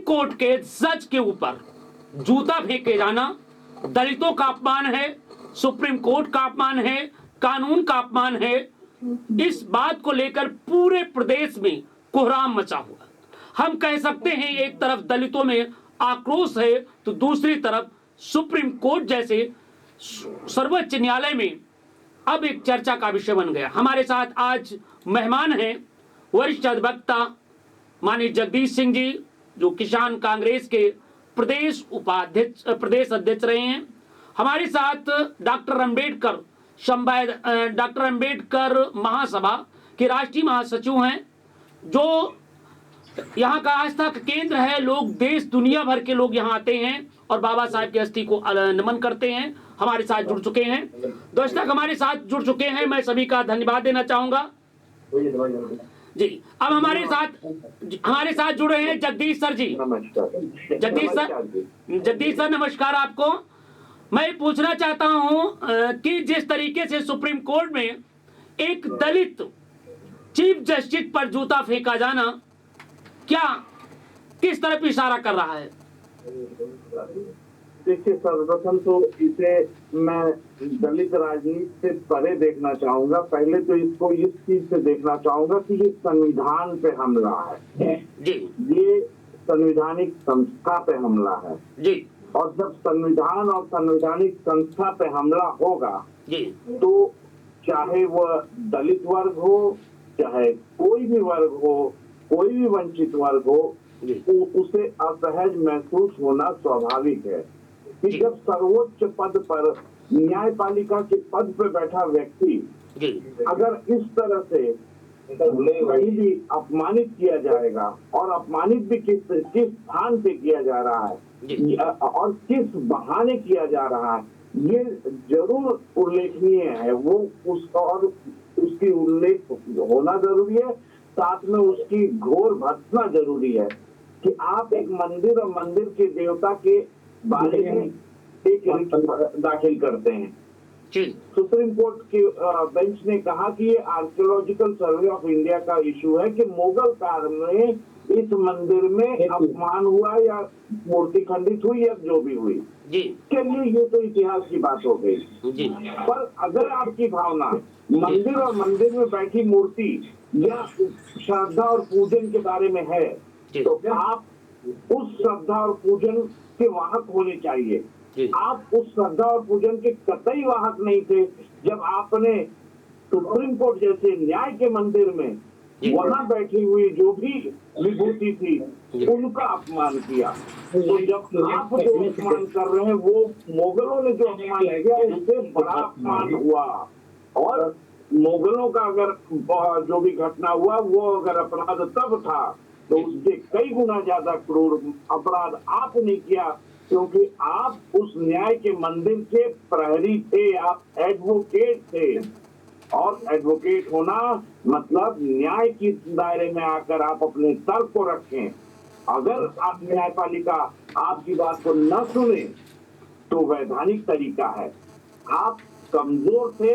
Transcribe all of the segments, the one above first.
Court के जज के ऊपर जूता फेंके जाना दलितों का अपमान है, सुप्रीम कोर्ट का अपमान है, कानून का अपमान है। इस बात को लेकर पूरे प्रदेश में कोहराम मचा हुआ। हम कह सकते हैं एक तरफ दलितों में आक्रोश है तो दूसरी तरफ सुप्रीम कोर्ट जैसे सर्वोच्च न्यायालय में अब एक चर्चा का विषय बन गया। हमारे साथ आज मेहमान हैं वरिष्ठ अधिवक्ता माननीय जगदीश सिंह जी, जो किसान कांग्रेस के प्रदेश अध्यक्ष रहे हैं। हमारे साथ डॉक्टर अंबेडकर महासभा के राष्ट्रीय महासचिव हैं, जो यहाँ का आस्था का केंद्र है। लोग देश दुनिया भर के लोग यहाँ आते हैं और बाबा साहब की अस्थि को नमन करते हैं। हमारे साथ जुड़ चुके हैं, दर्शक हमारे साथ जुड़ चुके हैं, मैं सभी का धन्यवाद देना चाहूंगा जी। अब हमारे साथ जुड़े हैं जगदीश सर जी। जगदीश सर नमस्कार आपको। मैं पूछना चाहता हूं कि जिस तरीके से सुप्रीम कोर्ट में एक दलित चीफ जस्टिस पर जूता फेंका जाना क्या किस तरफ इशारा कर रहा है? देखिए, सर्वप्रथम तो इसे मैं दलित राजनीति से परे देखना चाहूंगा। पहले तो इसको इस चीज से देखना चाहूंगा कि ये संविधान पे हमला है जी। ये संवैधानिक संस्था पे हमला है जी। और जब संविधान और संवैधानिक संस्था पे हमला होगा जी, तो चाहे वह दलित वर्ग हो, चाहे कोई भी वर्ग हो, कोई भी वंचित वर्ग हो, उसे असहज महसूस होना स्वाभाविक है कि जब सर्वोच्च पद पर न्यायपालिका के पद पर बैठा व्यक्ति अगर इस तरह से कहीं भी अपमानित किया जाएगा, और अपमानित भी किस स्थान पे किया जा रहा है और किस बहाने किया जा रहा है, ये जरूर उल्लेखनीय है। वो उसकी उल्लेख होना जरूरी है, साथ में उसकी घोर भत्सना जरूरी है कि आप एक मंदिर और मंदिर के देवता के बारे में एक रिट दाखिल करते हैं। सुप्रीम कोर्ट के बेंच ने कहा कि ये आर्कियोलॉजिकल सर्वे ऑफ इंडिया का इशू है कि मुगल काल में इस मंदिर में अपमान हुआ या मूर्ति खंडित हुई या जो भी हुई के लिए ये तो इतिहास की बात हो गई। पर अगर आपकी भावना मंदिर और मंदिर में बैठी मूर्ति या श्रद्धा और पूजन के बारे में है, तो आप उस श्रद्धा और पूजन के वाहक होने चाहिए। आप उस श्रद्धा और पूजन के कतई वाहक नहीं थे जब आपने सुप्रीम कोर्ट जैसे न्याय के मंदिर में वहां बैठी हुई जो भी विभूति थी उनका अपमान किया। तो जब आप जो अपमान कर रहे हैं वो मुगलों ने जो अपमान किया उससे बड़ा अपमान हुआ, और मुगलों का अगर जो भी घटना हुआ वो अगर अपराध तब था तो उससे कई गुना ज्यादा क्रूर अपराध आपने किया, क्योंकि आप उस न्याय के मंदिर के प्रहरी थे, आप एडवोकेट थे। और एडवोकेट होना मतलब न्याय के दायरे में आकर आप अपने तर्क को रखें। अगर आप न्यायपालिका आपकी बात को न सुने तो वैधानिक तरीका है। आप कमजोर थे,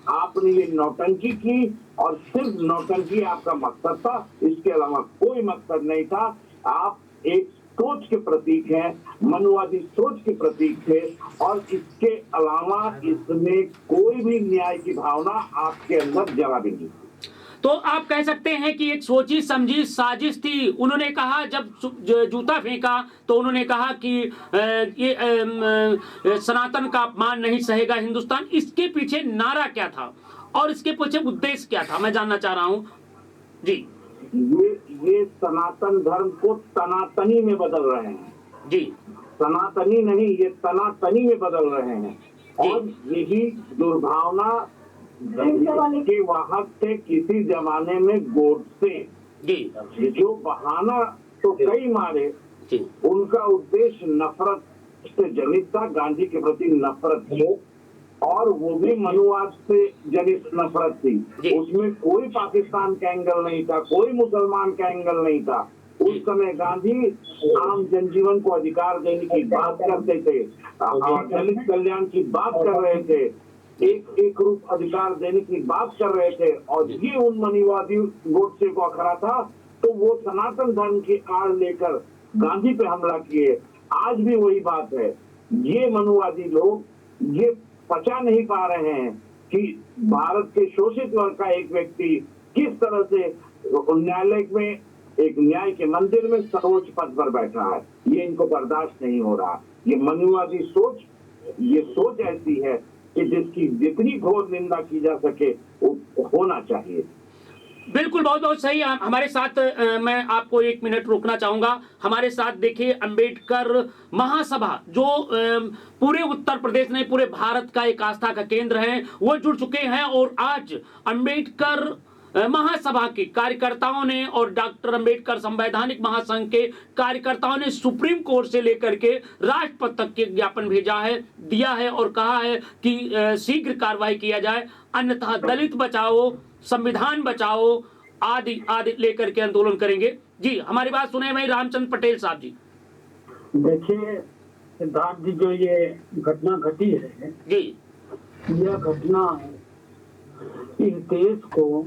आपने ये नौटंकी की और सिर्फ नौटंकी आपका मकसद था, इसके अलावा कोई मकसद नहीं था। आप एक सोच के प्रतीक हैं, मनुवादी सोच के प्रतीक थे, और इसके अलावा इसमें कोई भी न्याय की भावना आपके अंदर जरा भी नहीं। तो आप कह सकते हैं कि एक सोची समझी साजिश थी। उन्होंने कहा जब जूता फेंका तो उन्होंने कहा कि ये सनातन का अपमान नहीं सहेगा हिंदुस्तान। इसके पीछे नारा क्या था और इसके पीछे उद्देश्य क्या था, मैं जानना चाह रहा हूं जी। ये सनातन धर्म को तनातनी में बदल रहे हैं जी। सनातनी नहीं, ये तनातनी में बदल रहे हैं, और यही दुर्भावना के वाहक थे किसी जमाने में गोडसे जी, जो बहाना तो कई मारे, उनका उद्देश्य नफरत से जनित था, गांधी के प्रति नफरत थी, और वो भी मनुवाद से जनित नफरत थी। उसमें कोई पाकिस्तान का एंगल नहीं था, कोई मुसलमान का एंगल नहीं था। उस समय गांधी आम जनजीवन को अधिकार देने की बात करते थे, दलित कल्याण की बात कर रहे थे, एक रूप अधिकार देने की बात कर रहे थे, और ये उन मनुवादी गोडसे को अखरा था। तो वो सनातन धर्म की आड़ लेकर गांधी पे हमला किए, आज भी वही बात है। ये मनुवादी लोग ये पचा नहीं पा रहे हैं कि भारत के शोषित वर्ग का एक व्यक्ति किस तरह से न्यायालय में, एक न्याय के मंदिर में सर्वोच्च पद पर बैठा है। ये इनको बर्दाश्त नहीं हो रहा। ये मनुवादी सोच, ये सोच ऐसी है कि जिसकी जितनी घोर निंदा की जा सके वो होना चाहिए। बिल्कुल, बहुत बहुत सही। हमारे साथ मैं आपको 1 मिनट रोकना चाहूंगा। हमारे साथ देखिए अंबेडकर महासभा जो पूरे उत्तर प्रदेश नहीं पूरे भारत का एक आस्था का केंद्र है, वो जुड़ चुके हैं और आज अंबेडकर महासभा के कार्यकर्ताओं ने और डॉक्टर अंबेडकर संवैधानिक महासंघ के कार्यकर्ताओं ने सुप्रीम कोर्ट से लेकर के राष्ट्रपति तक के ज्ञापन दिया है और कहा है कि शीघ्र कार्रवाई किया जाए, अन्यथा दलित बचाओ, संविधान बचाओ आदि आदि लेकर के आंदोलन करेंगे। जी, हमारी बात सुने भाई रामचंद्र पटेल साहब जी। देखिए सिद्धार्थ जी, जो ये घटना घटी है जी, यह घटना इस देश को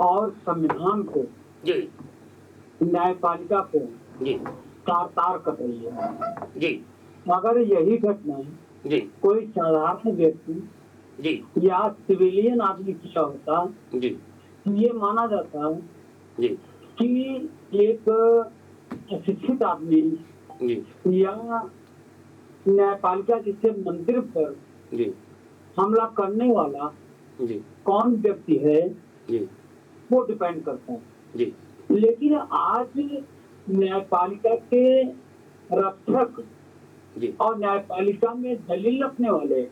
और संविधान को, जी, न्यायपालिका को जी, तार तार कर रही है। जी, अगर यही घटना जी, कोई साधारण व्यक्ति जी, या सिविलियन आदमी किया होता जी, तो ये माना जाता जी, कि एक अशिक्षित आदमी जी, या न्यायपालिका जैसे मंदिर पर जी, हमला करने वाला जी, कौन व्यक्ति है जी, वो डिपेंड करता है। जी, लेकिन आज न्यायपालिका के रक्षक जी, और न्यायपालिका में दलील रखने वाले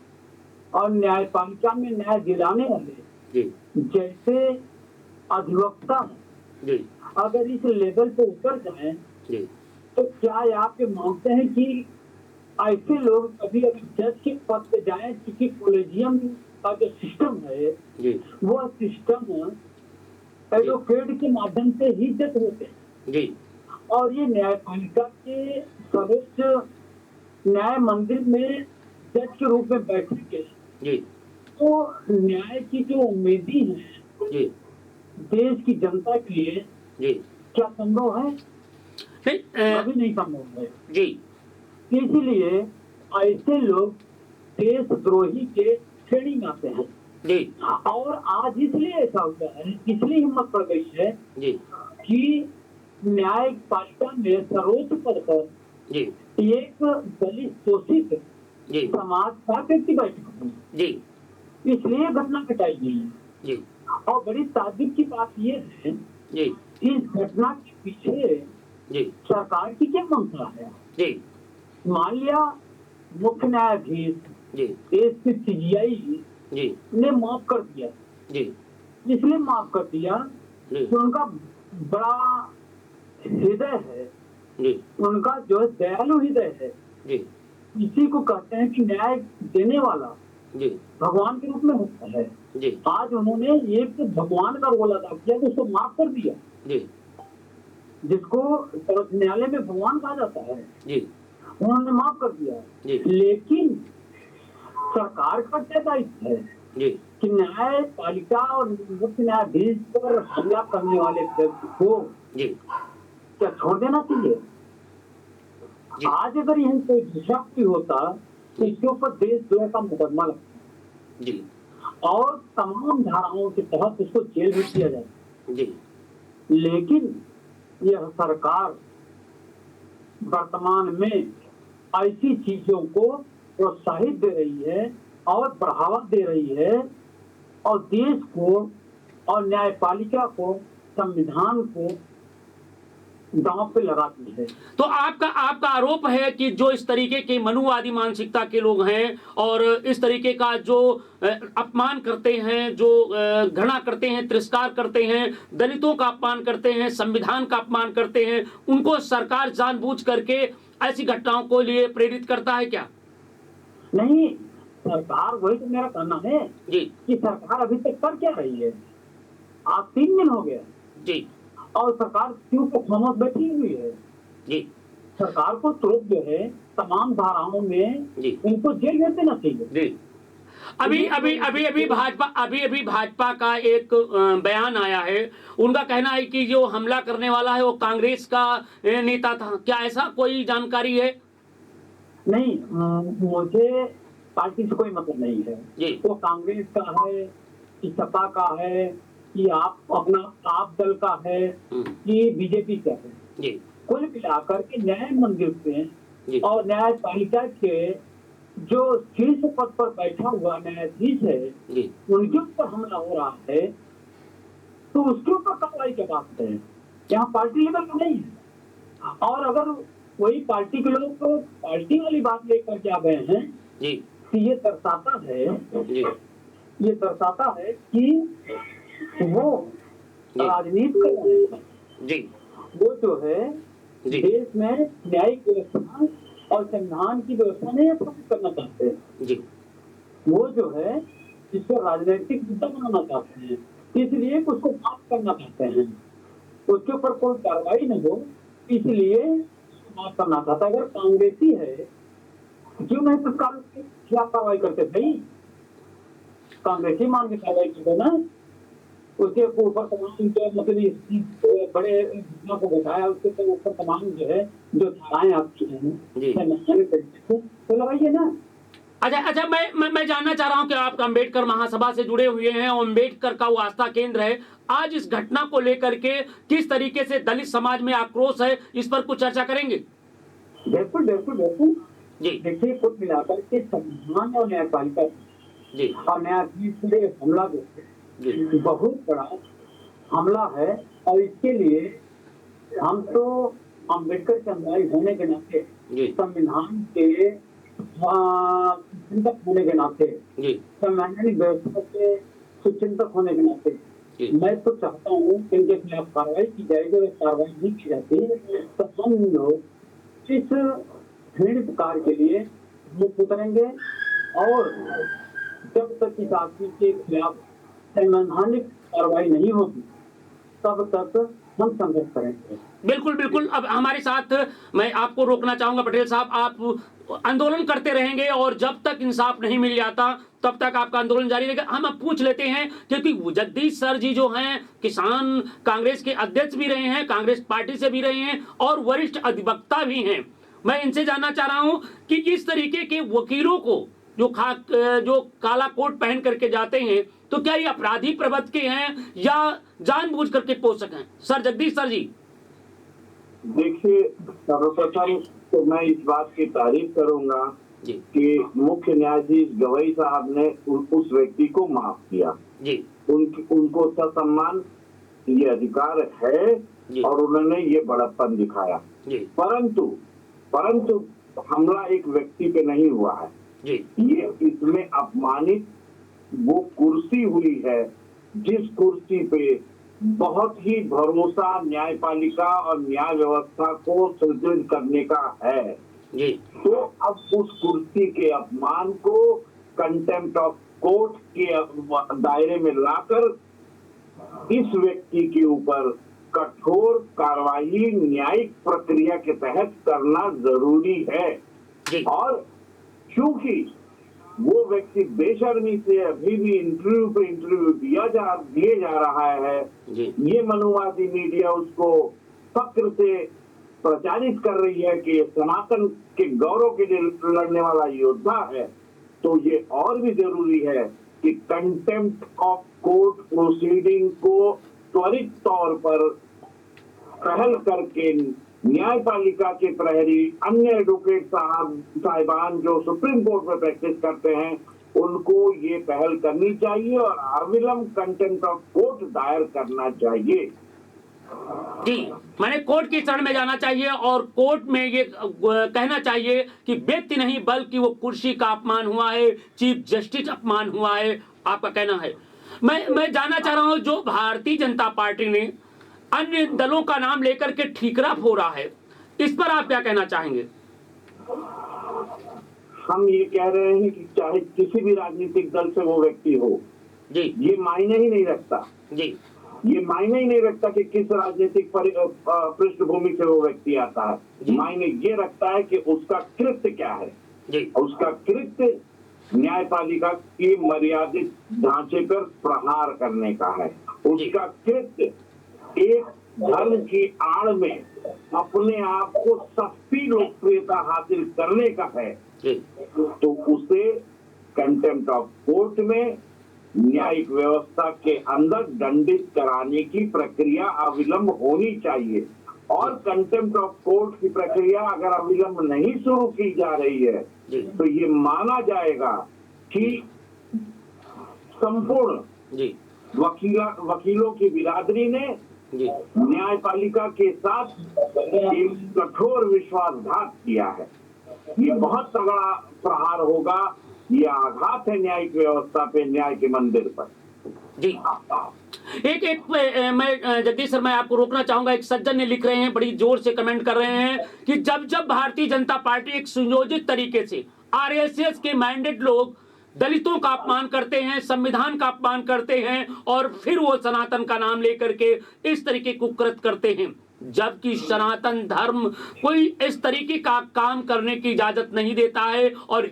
और न्यायपालिका में न्याय दिलाने वाले जी, जैसे अधिवक्ता जी, अगर इस लेवल पे उतर जाएं जी, तो क्या आप ये मानते हैं कि ऐसे लोग कभी अभी जज के पद पे जाएं, क्योंकि कॉलेजियम का जो सिस्टम है जी, वो सिस्टम एडवोकेट के माध्यम से ही जज होते हैं जी, और ये न्यायपालिका के सर्वोच्च न्याय मंदिर में जज के रूप में बैठेंगे जी, तो न्याय की जो उम्मीदी है जी, देश की जनता के लिए जी, क्या संभव है? नहीं, अभी नहीं संभव है। जी, इसीलिए ऐसे लोग देशद्रोही के श्रेणी में आते हैं जी, और आज इसलिए ऐसा हुआ है, इसलिए हिम्मत पड़ गई है जी, कि न्यायपालिका में सर्वोच्च पद पर जी, एक दलित शोषित जी, समाज का व्यक्ति बैठा है, जी, इसलिए घटना घटाई गई है। जी, और बड़ी ताज्जुब की बात यह है जी, इस घटना के पीछे जी, सरकार की क्या मंशा है? जी, मान लिया मुख्य न्यायाधीश जी, CJI जी, ने माफ कर दिया, जी, इसलिए माफ कर दिया जी, कि उनका बड़ा हृदय है, जी, उनका जो है दयालु हृदय है। जी, इसी को कहते हैं कि न्याय देने वाला जी, भगवान के रूप में होता है। जी, आज उन्होंने एक भगवान का रोल अदा किया तो उसको माफ कर दिया, जी, जिसको सर्वोच्च न्यायालय में भगवान कहा जाता है, जी, उन्होंने माफ कर दिया। जी, लेकिन सरकार का क्या दायित्व है जी, कि न्यायपालिका और मुख्य न्यायाधीश पर हमला करने वाले व्यक्ति को जी, क्या छोड़ देना चाहिए? जी, आज अगर यही कोई दूसरा कोई होता तो इसके ऊपर देशद्रोह का मुकदमा लगता जी, और तमाम धाराओं के तहत उसको जेल भेज दिया जाता। जी, लेकिन यह सरकार वर्तमान में ऐसी चीजों को प्रोत्साहित दे रही है और बढ़ावा दे रही है और देश को और न्यायपालिका को, संविधान को दांव पे लगाती है। तो आपका आरोप है कि जो इस तरीके के मनुवादी मानसिकता के लोग हैं और इस तरीके का जो अपमान करते हैं, जो घृणा करते हैं, तिरस्कार करते हैं, दलितों का अपमान करते हैं, संविधान का अपमान करते हैं, उनको सरकार जानबूझ करके ऐसी घटनाओं को लिए प्रेरित करता है क्या? नहीं, सरकार, वही तो मेरा कहना है जी, कि सरकार अभी तक कर क्या रही है? आज 3 दिन हो गया जी, और सरकार क्यों खामोश बैठी हुई है? जी, सरकार को तुरंत जो है तमाम धाराओं में जी, इनको जेल भेज देना चाहिए। जी। अभी भाजपा का एक बयान आया है। उनका कहना है कि जो हमला करने वाला है वो कांग्रेस का नेता था। क्या ऐसा कोई जानकारी है? नहीं, मुझे पार्टी से कोई मतलब नहीं है। जी। वो कांग्रेस का है कि सपा का है कि आप दल का है कि बीजेपी का है। जी। कुल मिलाकर के न्याय मंदिर जी। पे और न्यायपालिका के जो शीर्ष पद पर बैठा हुआ न्यायाधीश है, जी। उनके ऊपर हमला हो रहा है, तो उसके ऊपर कार्रवाई की बात है। यहाँ पार्टी लेवल का नहीं है। और अगर कोई पार्टी के लोग तो पार्टी वाली बात लेकर के आ गए हैं, जी। कि ये दर्शाता है कि वो जी। राजनीति कर रहे हैं। जी। वो जो है जी। देश में न्यायिक व्यवस्था और संविधान की व्यवस्था नहीं स्थापित करना चाहते हैं। जी। वो जो है इसको राजनीतिक मुद्दा बनाना चाहते हैं, इसलिए उसको माफ करना चाहते हैं। उसके ऊपर कोई कार्रवाई न हो, इसलिए माफ करना चाहता है। अगर कांग्रेसी है क्यों नहीं तत्काल उसके खिलाफ कार्रवाई करते? भाई कांग्रेसी मान के कार्रवाई करते ना। उसके ऊपर तमाम जो मतलब बड़े घटना को बताया, उसके ऊपर तमाम जो है जो धाराएं आपकी हैं तो लगाइए ना। अच्छा, मैं जानना चाह रहा हूं कि आप अंबेडकर महासभा से जुड़े हुए हैं और अंबेडकर का वो आस्था केंद्र है। आज इस घटना को लेकर के किस तरीके से दलित समाज में आक्रोश है, इस पर कुछ चर्चा करेंगे? बिल्कुल जी। देखिए, कुल मिलाकर के संविधान और न्यायपालिका जी और न्यायाधीश पे हमला जी बहुत बड़ा हमला है। और इसके लिए हम तो अम्बेडकर के अनुयायी होने के नाते, संविधान के चिंतक होने के नाते, संवैधानिक व्यवस्था के सुचिंतक होने के नाते मैं तो चाहता हूँ कि इनके खिलाफ कार्रवाई की जाएगी। और कार्रवाई नहीं की जाती तो हम लोग इस घृणित कार्य के लिए मुक्त उतरेंगे। और जब तक इस आदमी के खिलाफ संवैधानिक कार्रवाई नहीं होगी तब तक हम संघर्ष करेंगे। बिल्कुल। अब हमारे साथ, मैं आपको रोकना चाहूंगा पटेल साहब, आप आंदोलन करते रहेंगे और जब तक इंसाफ नहीं मिल जाता तब तक आपका आंदोलन जारी रहेगा। हम अब पूछ लेते हैं, क्योंकि जगदीश सर जी जो हैं किसान कांग्रेस के अध्यक्ष भी रहे हैं, कांग्रेस पार्टी से भी रहे हैं और वरिष्ठ अधिवक्ता भी हैं। मैं इनसे जानना चाह रहा हूं कि इस तरीके के वकीलों को जो काला कोट पहन करके जाते हैं, तो क्या ये अपराधी प्रवृत्ति के हैं या जानबूझ करके पोषक हैं? सर जगदीश सर जी। देखिए, सर्वप्रथम तो मैं इस बात की तारीफ करूंगा कि मुख्य न्यायाधीश गवई साहब ने उस व्यक्ति को माफ किया। उनको ससम्मान ये अधिकार है और उन्होंने ये बड़प्पन दिखाया। परंतु हमला एक व्यक्ति पे नहीं हुआ है। ये इसमें अपमानित वो कुर्सी हुई है जिस कुर्सी पे बहुत ही भरोसा न्यायपालिका और न्याय व्यवस्था को सुदृढ़ करने का है। तो अब उस कुर्सी के अपमान को कंटेम्प्ट ऑफ कोर्ट के दायरे में लाकर इस व्यक्ति के ऊपर कठोर कार्रवाई न्यायिक प्रक्रिया के तहत करना जरूरी है। और क्योंकि वो व्यक्ति बेशर्मी से अभी भी इंटरव्यू दिए जा रहा है, ये मनुवादी मीडिया उसको फक्र से प्रचारित कर रही है कि सनातन के गौरव के लिए लड़ने वाला योद्धा है, तो ये और भी जरूरी है कि कंटेम्प्ट ऑफ कोर्ट प्रोसीडिंग को त्वरित तौर पर पहल करके न्यायपालिका के प्रहरी, अन्य एडवोकेट साहिबान जो सुप्रीम कोर्ट में प्रैक्टिस करते हैं, उनको ये पहल करनी चाहिए और अविलंब कंटेम्प्ट ऑफ कोर्ट दायर करना चाहिए। जी, मैंने कोर्ट की शरण में जाना चाहिए और कोर्ट में ये कहना चाहिए कि व्यक्ति नहीं बल्कि वो कुर्सी का अपमान हुआ है, चीफ जस्टिस अपमान हुआ है, आपका कहना है। मैं जानना चाह रहा हूं, जो भारतीय जनता पार्टी ने अन्य दलों का नाम लेकर के ठीकरा फोड़ा है, इस पर आप क्या कहना चाहेंगे? हम ये कह रहे हैं कि चाहे किसी भी राजनीतिक दल से वो व्यक्ति हो, ये मायने ही नहीं रखता। ये मायने ही नहीं रखता कि किस राजनीतिक पृष्ठभूमि से वो व्यक्ति आता है। मायने ये रखता है कि उसका कृत्य क्या है। उसका कृत्य न्यायपालिका की मर्यादित ढांचे पर प्रहार करने का है। उसका कृत्य एक धर्म की आड़ में अपने आप को सस्ती लोकप्रियता हासिल करने का है, तो उसे कंटेम्प्ट ऑफ कोर्ट में न्यायिक व्यवस्था के अंदर दंडित कराने की प्रक्रिया अविलंब होनी चाहिए। और कंटेम्प्ट ऑफ कोर्ट की प्रक्रिया अगर अविलंब नहीं शुरू की जा रही है तो ये माना जाएगा कि संपूर्ण वकीलों की बिरादरी ने न्यायपालिका के साथ एक कठोर विश्वासघात किया है। ये बहुत तगड़ा प्रहार होगा, ये आघात है न्यायिक व्यवस्था पे, न्याय के मंदिर पर। जी मैं जगदीश सर, मैं आपको रोकना चाहूंगा। एक सज्जन ने लिख रहे हैं, बड़ी जोर से कमेंट कर रहे हैं कि जब जब भारतीय जनता पार्टी एक सुनियोजित तरीके से आरएसएस के मैंडेट लोग दलितों का अपमान करते हैं, संविधान का अपमान करते हैं और फिर वो सनातन का नाम लेकर के इस तरीके कुकृत करते हैं, जबकि सनातन धर्म कोई इस तरीके का काम करने की इजाजत नहीं देता है। और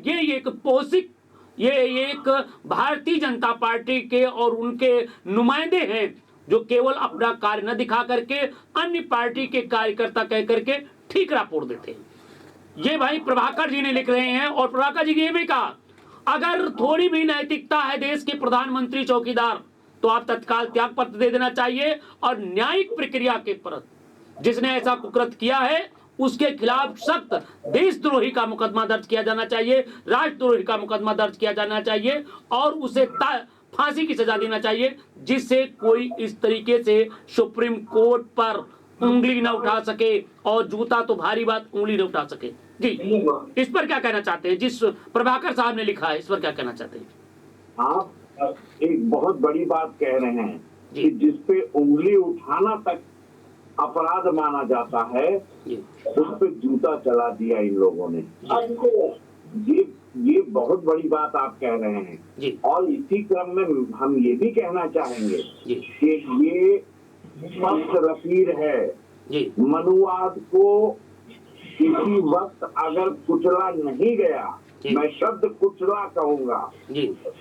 ये एक भारतीय जनता पार्टी के और उनके नुमाइंदे हैं जो केवल अपना कार्य न दिखा करके अन्य पार्टी के कार्यकर्ता कह करके ठीक रापोर्ट देते हैं। ये भाई प्रभाकर जी ने लिख रहे हैं। और प्रभाकर जी ने ये भी कहा, अगर थोड़ी भी नैतिकता है देश के प्रधानमंत्री चौकीदार तो आप तत्काल त्याग पत्र दे देना चाहिए और न्यायिक प्रक्रिया के प्रति जिसने ऐसा कुकृत किया है उसके खिलाफ सख्त देशद्रोही का मुकदमा दर्ज किया जाना चाहिए, राष्ट्रद्रोही का मुकदमा दर्ज किया जाना चाहिए और उसे फांसी की सजा देना चाहिए, जिससे कोई इस तरीके से सुप्रीम कोर्ट पर उंगली न उठा सके। और जूता तो भारी बात, उंगली न उठा सके। जी, इस पर क्या कहना चाहते हैं? जिस प्रभाकर साहब ने लिखा है, इस पर क्या कहना चाहते हैं? आप एक बहुत बड़ी बात कह रहे हैं कि जिसपे उंगली उठाना तक अपराध माना जाता है उस पे जूता चला दिया इन लोगों ने। ये बहुत बड़ी बात आप कह रहे हैं। और इसी क्रम में हम ये भी कहना चाहेंगे कि ये स्पष्ट लकीर है। मनुवाद को किसी वक्त अगर कुचला नहीं गया, मैं शब्द कुचला कहूंगा,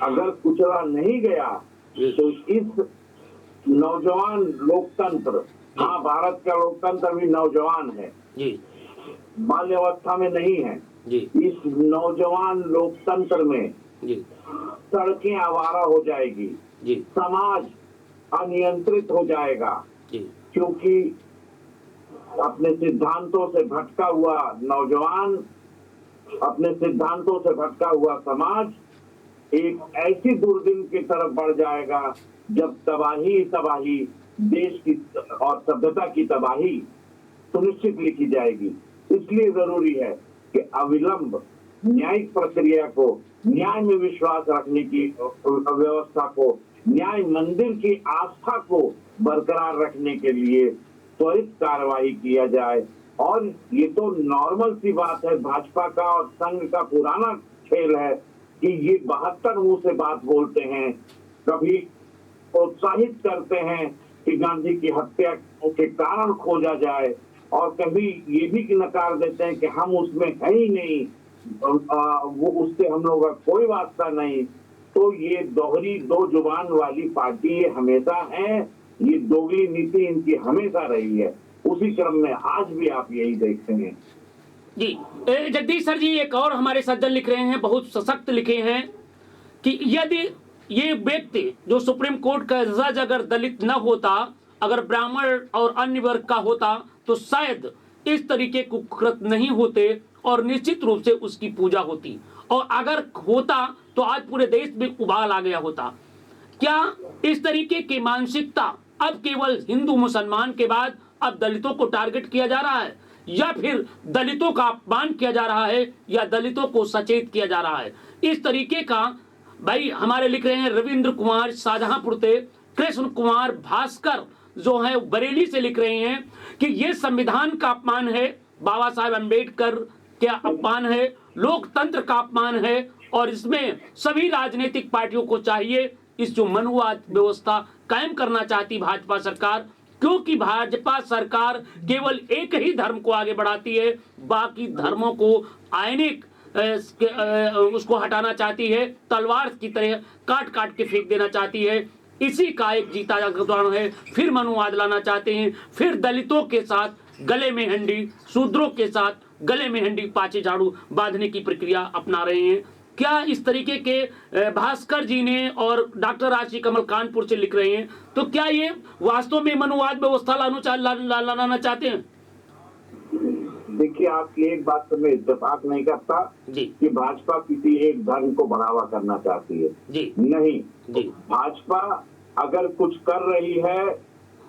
अगर कुचला नहीं गया तो इस नौजवान लोकतंत्र, हाँ भारत का लोकतंत्र भी नौजवान है, बाल्यावस्था में नहीं है, इस नौजवान लोकतंत्र में सड़कें आवारा हो जाएगी, समाज अनियंत्रित हो जाएगा, क्योंकि अपने सिद्धांतों से भटका हुआ नौजवान, अपने सिद्धांतों से भटका हुआ समाज एक ऐसी दुर्दिन की तरफ बढ़ जाएगा जब तबाही तबाही, देश की और सभ्यता की तबाही सुनिश्चित लिखी जाएगी। इसलिए जरूरी है कि अविलंब न्यायिक प्रक्रिया को, न्याय में विश्वास रखने की व्यवस्था को, न्याय मंदिर की आस्था को बरकरार रखने के लिए त्वरित कार्रवाई किया जाए। और ये तो नॉर्मल सी बात है, भाजपा का और संघ का पुराना खेल है कि ये 72 मुंह से बात बोलते हैं, कभी प्रोत्साहित करते हैं कि गांधी की हत्या के कारण खोजा जाए और कभी ये भी नकार देते हैं कि हम उसमें है ही नहीं, वो उससे हम लोगों का कोई वास्ता नहीं। तो ये दोहरी दो जुबान वाली पार्टी ये हमेशा है, ये दोगली नीति इनकी हमेशा रही है। उसी क्रम में आज भी आप यही देखते हैं। जी जगदीश सर जी, एक और हमारे सज्जन लिख रहे हैं, बहुत सशक्त लिखे हैं कि यदि ये व्यक्ति जो सुप्रीम कोर्ट का जज अगर दलित न होता, अगर ब्राह्मण और अन्य वर्ग का होता तो शायद इस तरीके कुकृत नहीं होते और निश्चित रूप से उसकी पूजा होती, और अगर होता तो आज पूरे देश में उबाल आ गया होता। क्या इस तरीके की मानसिकता अब केवल हिंदू मुसलमान के बाद अब दलितों को टारगेट किया जा रहा है, या फिर दलितों का अपमान किया जा रहा है, या दलितों को सचेत किया जा रहा है? इस तरीके का भाई हमारे लिख रहे हैं रविंद्र कुमार शाहजहांपुर से, कृष्ण कुमार भास्कर जो है बरेली से लिख रहे हैं कि ये संविधान का अपमान है, बाबा साहेब अम्बेडकर का अपमान है, लोकतंत्र का अपमान है, और इसमें सभी राजनीतिक पार्टियों को चाहिए इस जो मनुवाद व्यवस्था कायम करना चाहती भाजपा सरकार, क्योंकि भाजपा सरकार केवल एक ही धर्म को आगे बढ़ाती है, बाकी धर्मों को आयनिक उसको हटाना चाहती है, तलवार की तरह काट काट के फेंक देना चाहती है। इसी का एक जीता जागता उदाहरण है। फिर मनुवाद लाना चाहते हैं, फिर दलितों के साथ गले में हंडी, शूद्रों के साथ गले में हंडी, पाचे झाड़ू बांधने की प्रक्रिया अपना रहे हैं। क्या इस तरीके के भास्कर जी ने और डॉक्टर राशि कमल कानपुर से लिख रहे हैं, तो क्या ये वास्तव में मनुवाद व्यवस्था लाना चाहते हैं? देखिए, आपकी एक बात से मैं इत्तेफाक नहीं करता जी कि भाजपा किसी एक धर्म को बढ़ावा करना चाहती है। जी नहीं जी भाजपा अगर कुछ कर रही है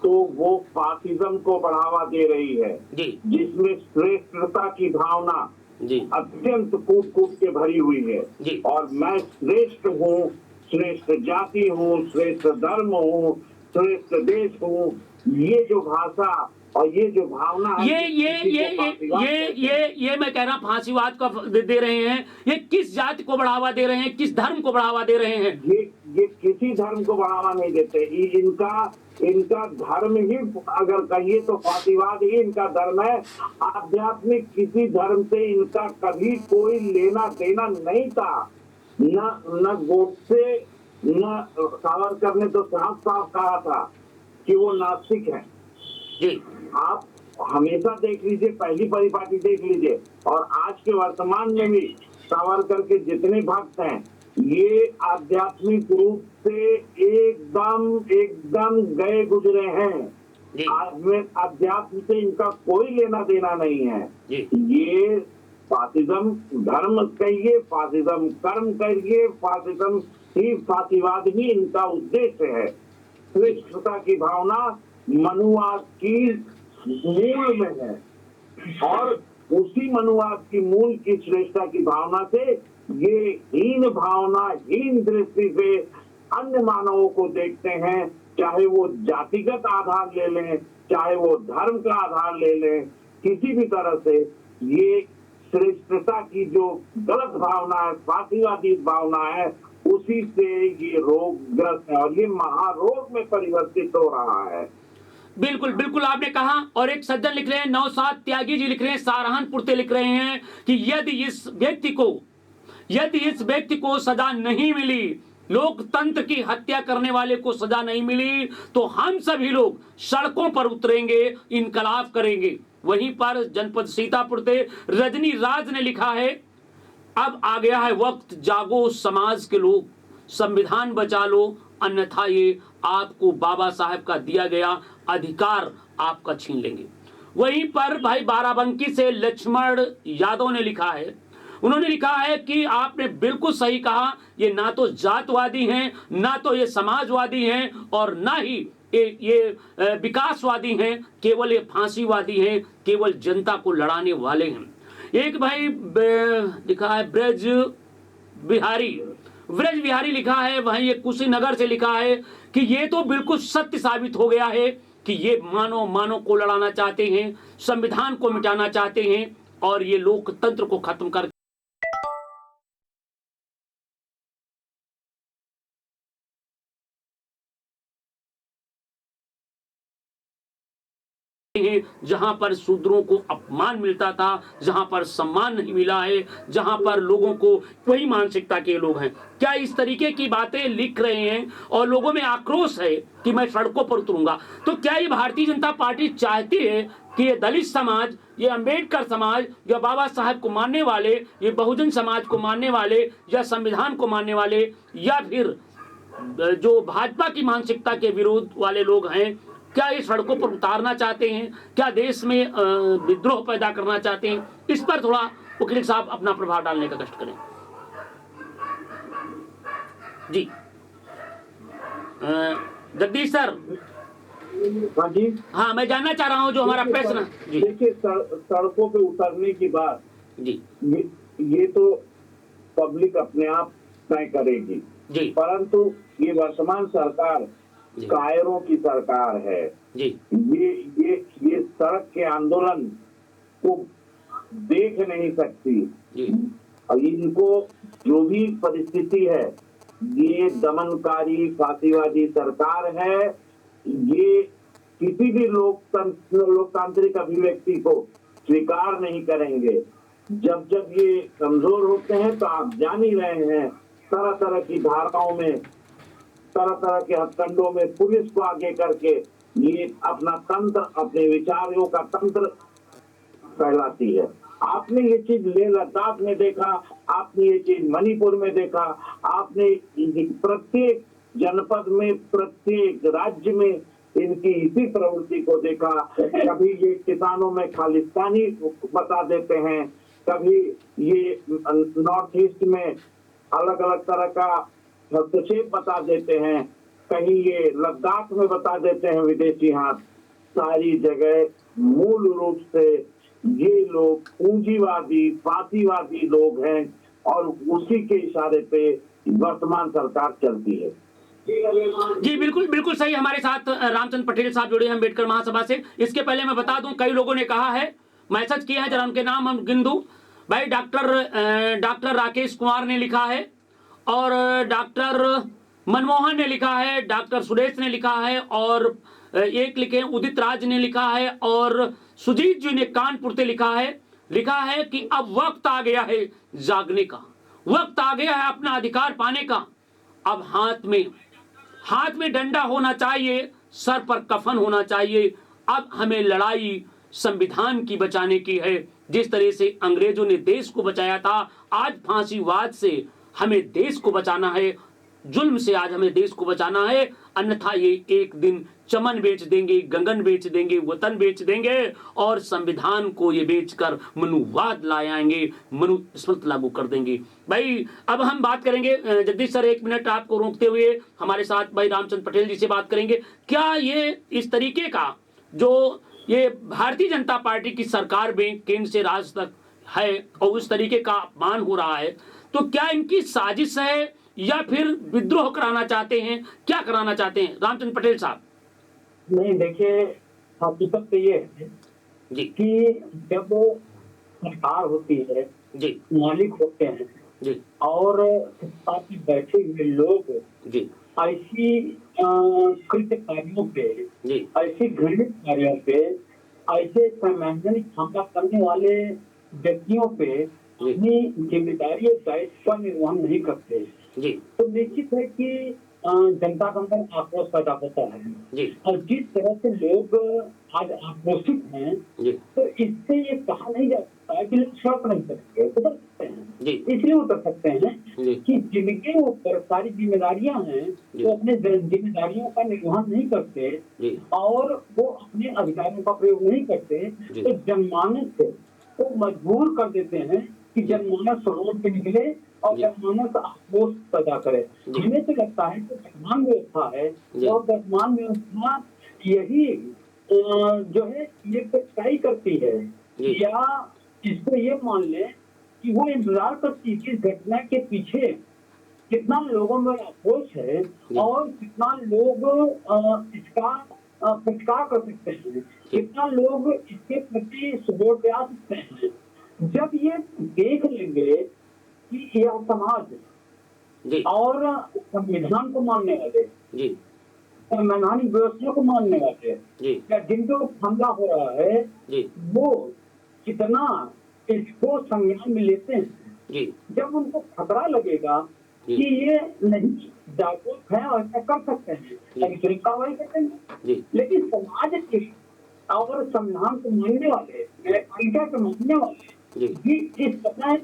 तो वो फासिज्म को बढ़ावा दे रही है, जी जिसमें श्रेष्ठता की भावना जी अत्यंत कूट कूट के भरी हुई है। जी। और मैं श्रेष्ठ हूँ, श्रेष्ठ जाति हूँ, श्रेष्ठ धर्म हूँ, श्रेष्ठ देश हूँ, ये जो भाषा और ये जो भावना है, ये मैं कह रहा हूँ फांसीवाद को दे रहे हैं। ये किस जाति को बढ़ावा दे रहे हैं, किस धर्म को बढ़ावा दे रहे हैं? ये किसी धर्म को बढ़ावा नहीं देते। इनका धर्म ही अगर कहिए तो फांसीवाद ही इनका धर्म है। आध्यात्मिक किसी धर्म से इनका कभी कोई लेना देना नहीं था। न गोडसे न सावरकर ने तो साफ साफ कहा था कि वो नास्तिक है। जी आप हमेशा देख लीजिए, पहली परिपाटी देख लीजिए और आज के वर्तमान में भी सावरकर के जितने भक्त हैं ये आध्यात्मिक रूप से एकदम गए गुजरे हैं। अध्यात्म से इनका कोई लेना देना नहीं है। ये फासिज्म धर्म कहिए, फासिज्म कर्म कहिए, फासिज्म ही फासीवाद ही इनका उद्देश्य है। श्रेष्ठता की भावना मनुवाद की मूल में है और उसी मनुवाद की मूल की श्रेष्ठता की भावना से ये हीन भावना, हीन दृष्टि से अन्य मानवों को देखते हैं, चाहे वो जातिगत आधार ले लें, चाहे वो धर्म का आधार ले लें, किसी भी तरह से ये श्रेष्ठता की जो गलत भावना है, फासीवादी भावना है, उसी से ये रोगग्रस्त है और ये महारोग में परिवर्तित हो रहा है। बिल्कुल बिल्कुल आपने कहा। और एक सज्जन लिख रहे हैं, नौसाद त्यागी जी लिख रहे हैं, सहारनपुर से लिख रहे हैं कि यदि इस व्यक्ति को सजा नहीं मिली, लोकतंत्र की हत्या करने वाले को सजा नहीं मिली, तो हम सभी लोग सड़कों पर उतरेंगे, इनकलाब करेंगे। वहीं पर जनपद सीतापुर से रजनी राज ने लिखा है, अब आ गया है वक्त, जागो समाज के लोग, संविधान बचा लो, अन्यथा ये आपको बाबा साहब का दिया गया अधिकार आपका छीन लेंगे। वहीं पर भाई बाराबंकी से लक्ष्मण यादव ने लिखा है, उन्होंने लिखा है कि आपने बिल्कुल सही कहा, ये ना तो जातवादी हैं, ना तो ये समाजवादी हैं और ना ही ये विकासवादी हैं, केवल ये फांसीवादी हैं, केवल जनता को लड़ाने वाले हैं। एक भाई लिखा है ब्रज बिहारी लिखा है, वहीं ये कुशीनगर से लिखा है कि ये तो बिल्कुल सत्य साबित हो गया है कि ये मानव को लड़ाना चाहते हैं, संविधान को मिटाना चाहते हैं और ये लोकतंत्र को खत्म कर जहां पर शूद्रों को अपमान मिलता था, जहां पर सम्मान नहीं मिला है, जहां पर लोगों को वही मानसिकता के लोग हैं। क्या इस तरीके की बातें लिख रहे हैं और लोगों में आक्रोश है कि मैं सड़कों पर उतरूंगा, तो क्या ये भारतीय जनता पार्टी चाहती है कि ये दलित समाज, ये अंबेडकर समाज, या बाबा साहब को मानने वाले, ये बहुजन समाज को मानने वाले, या संविधान को मानने वाले, या फिर जो भाजपा की मानसिकता के विरोध वाले लोग हैं, क्या ये सड़कों पर उतारना चाहते हैं? क्या देश में विद्रोह पैदा करना चाहते हैं? इस पर थोड़ा वकील साहब अपना प्रभाव डालने का कष्ट करें। जी जगदीश सर। हाँ जी, हाँ, मैं जानना चाह रहा हूँ जो हमारा प्रश्न। देखिए, सड़कों पे उतरने की बात जी, ये तो पब्लिक अपने आप तय करेगी जी, परंतु ये वर्तमान सरकार कायरों की सरकार है जी। ये सड़क के आंदोलन को देख नहीं सकती जी। और इनको जो भी परिस्थिति है, ये दमनकारी फासीवादी सरकार है, ये किसी भी लोकतांत्रिक अभिव्यक्ति को स्वीकार नहीं करेंगे। जब जब ये कमजोर होते हैं तो आप जान ही रहे हैं, तरह तरह की धाराओं में, तरह तरह के हथकंडों में पुलिस को आगे करके ये अपना तंत्र, अपने विचारों का तंत्र फैलाती है। आपने ये चीज लेह लद्दाख में देखा, आपने ये चीज मणिपुर में देखा, आपने प्रत्येक जनपद में, प्रत्येक राज्य में इनकी इसी प्रवृत्ति को देखा। कभी ये किसानों में खालिस्तानी बता देते हैं, कभी ये नॉर्थ ईस्ट में अलग अलग तरह का हस्तक्षेप बता देते हैं, कहीं ये लद्दाख में बता देते हैं विदेशी हाथ। सारी जगह मूल रूप से ये लोग पूंजीवादी, फासीवादी लोग हैं और उसी के इशारे पे वर्तमान सरकार चलती है। जी बिल्कुल बिल्कुल सही। हमारे साथ रामचंद्र पटेल साहब जुड़े हैं अम्बेडकर महासभा से। इसके पहले मैं बता दूं, कई लोगों ने कहा है, मैसेज किया है, जरा उनके नाम हम गिन दूं। भाई डॉक्टर राकेश कुमार ने लिखा है, और डॉक्टर मनमोहन ने लिखा है, डॉक्टर सुरेश ने लिखा है, और एक लिखे उदित राज ने लिखा है, और सुजीत जी ने कानपुर से लिखा है कि अब वक्त आ गया है जागने का, वक्त आ गया है अपना अधिकार पाने का। अब हाथ में डंडा होना चाहिए, सर पर कफन होना चाहिए। अब हमें लड़ाई संविधान की बचाने की है। जिस तरह से अंग्रेजों ने देश को बचाया था, आज फांसीवाद से हमें देश को बचाना है, जुल्म से आज हमें देश को बचाना है। अन्यथा ये एक दिन चमन बेच देंगे, गगन बेच देंगे, वतन बेच देंगे, और संविधान को ये बेचकर मनुवाद लाए आएंगे, मनुस्मृति लागू कर देंगे। भाई अब हम बात करेंगे, जगदीश सर 1 मिनट आपको रोकते हुए हमारे साथ भाई रामचंद्र पटेल जी से बात करेंगे। क्या ये इस तरीके का जो ये भारतीय जनता पार्टी की सरकार में केंद्र से राज्य तक है और उस तरीके का अपमान हो रहा है, तो क्या इनकी साजिश है या फिर विद्रोह कराना चाहते हैं, क्या कराना चाहते हैं रामचंद्र पटेल साहब? नहीं, देखिए हकीकत तो ये है जी कि जब सरकार होती है, जी मालिक होते हैं जी और साथ में बैठे हुए लोग जी ऐसी कृत्य कार्यों पे, जी ऐसी घृणित कार्यों पे, ऐसे संवैधानिक हमला करने वाले व्यक्तियों पे अपनी जिम्मेदारी और दायित्व का निर्वहन नहीं करते, जी तो निश्चित है कि जनता के अंदर आक्रोश पैदा होता है। जी और जिस तरह से लोग आज आक्रोशित हैं, जी तो इससे ये कहा नहीं जा सकता है कि लोग सड़क नहीं सकते, उतर सकते हैं। जी इसलिए उतर सकते हैं जी कि जिनके ऊपर सारी जिम्मेदारियां हैं, वो अपने जिम्मेदारियों का निर्वहन नहीं करते जी और वो अपने अधिकारों का प्रयोग नहीं करते, जी। तो जनमानस को मजबूर कर देते हैं कि जनमानस रोड पे निकले और जी। जनमानस आक्रोश पैदा करे। जी। हमें तो लगता है कि वर्तमान व्यवस्था है जी। और वर्तमान व्यवस्था यही जो है ये तय करती है, जी। या इसको ये मान ले कि वो इंतजार करती है कि इस घटना के पीछे कितना लोगों में आक्रोश है और कितना लोग इसका प्रतिकार कर सकते हैं, कितना लोग इसके प्रति सुदृढ़ दे सकते हैं। जब ये देख लेंगे कि यह समाज जी और संविधान को मानने वाले, जी संवैधानिक व्यवस्था को मानने वाले, जी या जिनको हमला हो रहा है, जी वो कितना इसको संज्ञान में लेते हैं। जी जब उनको खतरा लगेगा जी। कि ये नहीं जागरूक है और ऐसा कर सकते हैं, तभी कार्रवाई करेंगे। जी लेकिन समाज के और संविधान को मानने वाले, न्यायपालिका को मानने वाले जी भी इस समय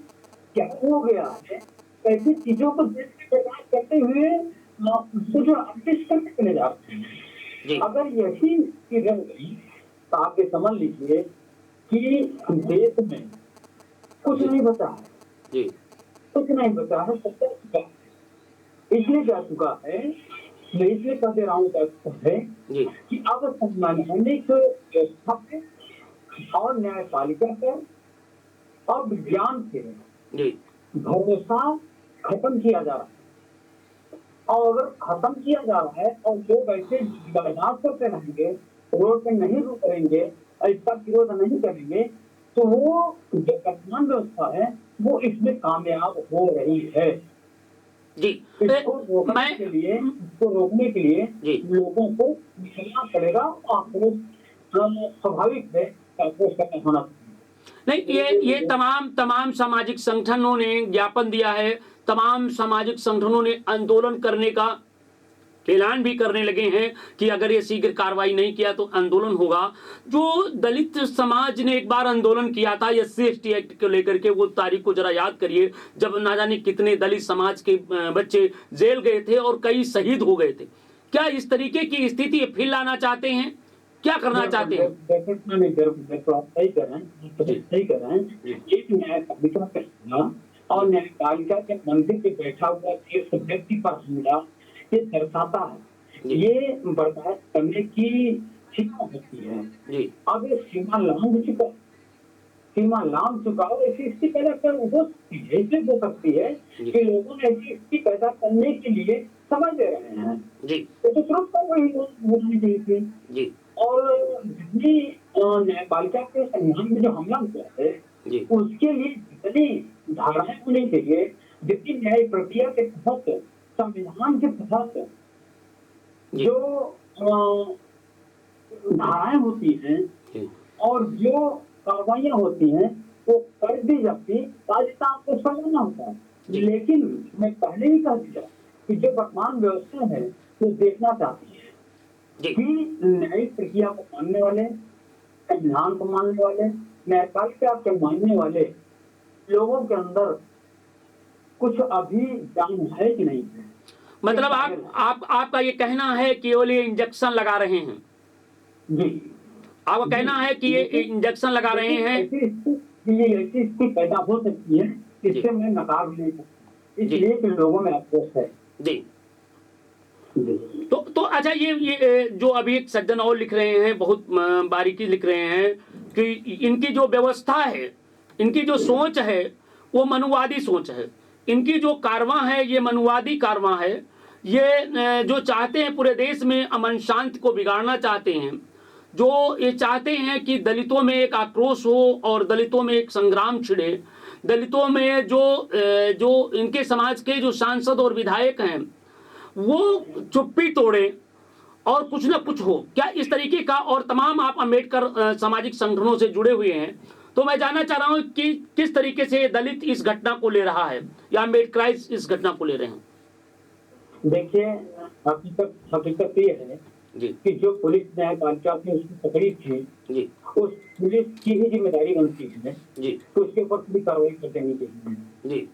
क्या हो गया है, ऐसी चीजों को देश के बर्बाद करते हुए उसको जो आर्टिस्ट करने चले जाते हैं। जी अगर यही चीज रह गई तो आप ये समझ लीजिए कि देश में कुछ नहीं बचा है, जी कुछ नहीं बचा है, सब कुछ चुका है। इसलिए क्या चुका है, मैं इसलिए कह दे रहा हूँ जी कि अब संवैधानिक व्यवस्था पे और न्यायपालिका पर और विज्ञान पे जी भरोसा खत्म किया जा रहा है। और अगर खत्म किया जा रहा है और लोग ऐसे बर्दाश्त करते रहेंगे, रोड पे नहीं रुकेंगे, इसका विरोध नहीं करेंगे, तो वो जो वर्तमान व्यवस्था है वो इसमें कामयाब हो रही है। जी इसको रोकने के लिए जी। लोगों को निकलना पड़ेगा। आक्रोश स्वाभाविक है, आक्रोश करना होना चाहिए। नहीं, ये तमाम सामाजिक संगठनों ने ज्ञापन दिया है, तमाम सामाजिक संगठनों ने आंदोलन करने का ऐलान भी करने लगे हैं कि अगर ये शीघ्र कार्रवाई नहीं किया तो आंदोलन होगा। जो दलित समाज ने एक बार आंदोलन किया था SC/ST एक्ट को लेकर के, वो तारीख को जरा याद करिए, जब ना जाने कितने दलित समाज के बच्चे जेल गए थे और कई शहीद हो गए थे। क्या इस तरीके की स्थिति फिर लाना चाहते हैं? क्या करना चाहते हैं? सही कर रहे हैं। एक न्यायपालिका का हिस्सा और न्यायपालिका के मंदिर पे बैठा हुआ एक व्यक्ति पर हमला, ये दर्शाता है ये बर्दाश्त करने की सीमा होती है। अब ये सीमा लांघ चुका हो, ऐसी स्थिति पैदा कर हो सकती है, इसलिए हो सकती है कि लोगों ने ऐसी स्थिति पैदा करने के लिए समझ दे रहे हैं तो तुरंत पर वही होनी चाहिए थी। और जितनी न्यायपालिका के संविधान में जो हमला हुआ है उसके लिए जितनी धाराएं होनी चाहिए, जितनी न्याय प्रक्रिया के तहत, संविधान के तहत जो धाराएं होती हैं और जो कार्रवाइयां होती हैं वो कर दी जाती, राजनेता आपको समझना होता है। लेकिन मैं पहले ही कह दिया कि जो वर्तमान व्यवस्था है वो देखना चाहती है कि न्यायिक प्रक्रिया को मानने वाले, संविधान को मानने वाले, न्यायपालिका को मानने वाले लोगों के अंदर कुछ अभी जान है कि नहीं है। मतलब आपका ये कहना है कि केवल ये इंजेक्शन लगा रहे हैं? जी, आपका कहना है कि ये इंजेक्शन लगा रहे हैं? ऐसी स्थिति पैदा हो सकती है, इससे मैं नकार नहीं सकता, इसलिए कि लोगों में अफसोस है। जी। तो अच्छा, ये जो अभी एक सज्जन और लिख रहे हैं, बहुत बारीकी लिख रहे हैं कि इनकी जो व्यवस्था है, इनकी जो सोच है वो मनुवादी सोच है, इनकी जो कारवां है ये मनुवादी कारवां है। ये जो चाहते हैं पूरे देश में अमन शांति को बिगाड़ना चाहते हैं, जो ये चाहते हैं कि दलितों में एक आक्रोश हो और दलितों में एक संग्राम छिड़े, दलितों में जो इनके समाज के जो सांसद और विधायक हैं वो चुप्पी तोड़े और कुछ ना कुछ हो। क्या इस तरीके का? और तमाम आप अम्बेडकर सामाजिक संगठनों से जुड़े हुए हैं, तो मैं जानना चाह रहा हूं कि किस तरीके से दलित इस घटना को ले रहा है या अम्बेडकराइज इस घटना को ले रहे हैं। देखिए, हकीकत ये है कि जो पुलिस न्यायपालिका ने उसको पकड़ी थी, उस पुलिस की ही जिम्मेदारी बनती है तो उसके ऊपर पूरी कार्रवाई कर देनी चाहिए,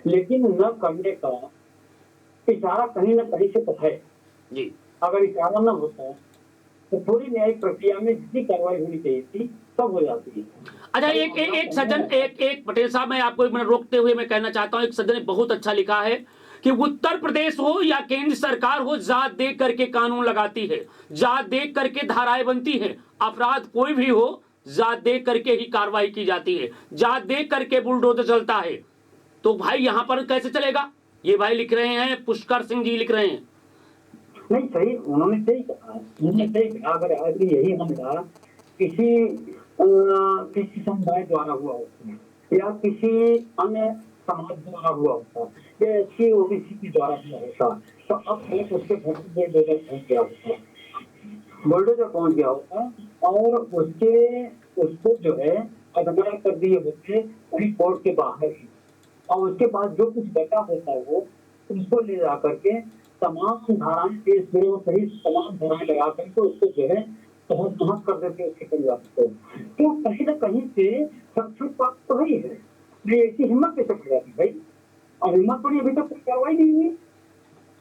लेकिन न करने का इशारा कहीं न कहीं से तो है। अगर इशारा न होता तो पूरी न्यायिक प्रक्रिया में जितनी कार्रवाई होनी चाहिए थी सब हो जाती है। अच्छा, एक सज्जन, एक पटेल साहब, मैं आपको एक मिनट रोकते हुए मैं कहना चाहता हूं, एक सज्जन ने बहुत अच्छा लिखा है कि उत्तर प्रदेश हो या केंद्र सरकार हो, जात देख करके कानून लगाती है, जात देख करके धाराएं बनती है, अपराध कोई भी हो जात देख करके ही कार्रवाई की जाती है, जात देख करके बुलडोजर चलता है। तो भाई यहाँ पर कैसे चलेगा? ये भाई लिख रहे हैं, पुष्कर सिंह जी लिख रहे हैं। नहीं, सही, उन्होंने सही कहा। अगर आज भी यही हमला किसी समुदाय द्वारा हुआ होता या किसी अन्य समाज द्वारा हुआ होता या एससी ओबीसी के द्वारा हुआ होता तो अब तक उसके घर बुलडोजर पहुंच गया होता और उसको जो है अदमरा कर दिए होते रिपोर्ट के बाहर ही, और उसके बाद जो कुछ बचा होता है वो उसको ले जा करके तमाम धाराएं सही तमाम धाराएं लगा करके उसको जो है बहुत महत्व कर देते उसके परिवार को। तो कहीं ना कहीं से संरक्षण प्राप्त तो ही है, नहीं ऐसी हिम्मत कैसे पड़ जाती भाई? और हिम्मत पड़ी, अभी तक कोई कार्रवाई नहीं हुई।